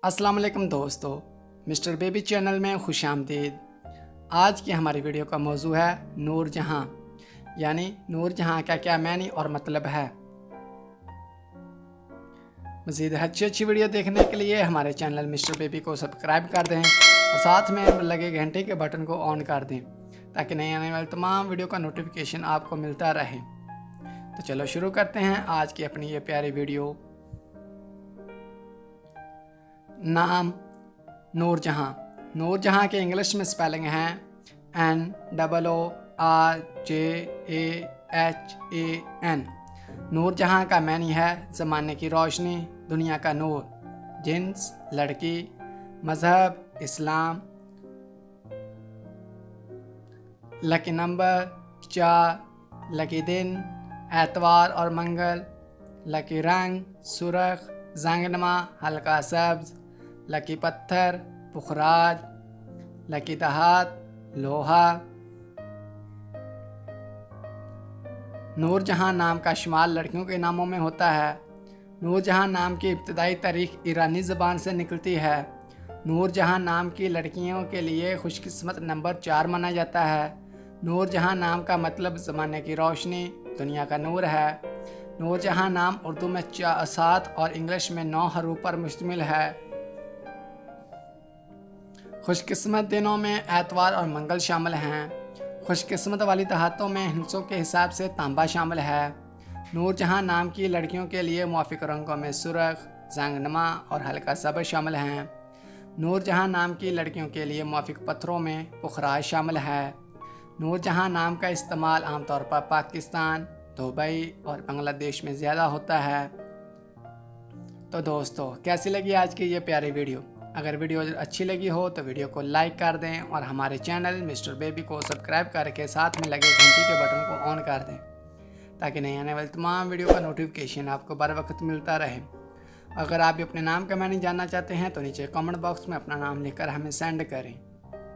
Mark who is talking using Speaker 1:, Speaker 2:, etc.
Speaker 1: अस्सलाम वालेकुम दोस्तों, मिस्टर बेबी चैनल में खुश आमदीद। आज की हमारी वीडियो का मौजू है नूर जहां, यानी नूर जहां का क्या मानी और मतलब है। मज़ीद अच्छी वीडियो देखने के लिए हमारे चैनल मिस्टर बेबी को सब्सक्राइब कर दें और साथ में लगे घंटे के बटन को ऑन कर दें ताकि नई आने वाली तमाम वीडियो का नोटिफिकेशन आपको मिलता रहे। तो चलो शुरू करते हैं आज की अपनी ये प्यारी वीडियो। नाम नूर जहां। नूर जहां के इंग्लिश में स्पेलिंग है NOORJAHAN। नूर जहां का मानी है ज़माने की रोशनी, दुनिया का नूर। जिन्स लड़की, मज़हब इस्लाम। लकी नंबर 4, लकी दिन एतवार और मंगल। लकी रंग सुरख, जंगनमा हल्का सब्ज। लकी पत्थर पुखराज। लकी दहात लोहा। नूर जहां नाम का शुमार लड़कियों के नामों में होता है। नूर जहां नाम की इब्तदाई तारीख ईरानी ज़बान से निकलती है। नूर जहां नाम की लड़कियों के लिए खुशकिस्मत नंबर 4 माना जाता है। नूर जहां नाम का मतलब ज़माने की रोशनी, दुनिया का नूर है। नूर जहां नाम उर्दू में 7 और इंग्लिश में 9 हरूफ पर मुश्तमिल है। खुशकिस्मत दिनों में एतवार और मंगल शामिल हैं। खुशकिस्मत वाली दहातों में हिस्सों के हिसाब से तांबा शामिल है। नूर जहां नाम की लड़कियों के लिए मुआफिक रंगों में सुरख, जंगनमा और हल्का सब्ज़ शामिल हैं। नूर जहां नाम की लड़कियों के लिए मुआफिक पत्थरों में पुखराज शामिल है। नूर जहां नाम का इस्तेमाल आमतौर पर पाकिस्तान, दुबई और बांग्लादेश में ज़्यादा होता है। तो दोस्तों, कैसी लगी आज की ये प्यारी वीडियो? अगर वीडियो अच्छी लगी हो तो वीडियो को लाइक कर दें और हमारे चैनल मिस्टर बेबी को सब्सक्राइब करके साथ में लगे घंटी के बटन को ऑन कर दें ताकि नई आने वाली तमाम वीडियो का नोटिफिकेशन आपको बर वक्त मिलता रहे। अगर आप भी अपने नाम का मानी जानना चाहते हैं तो नीचे कमेंट बॉक्स में अपना नाम लिखकर हमें सेंड करें।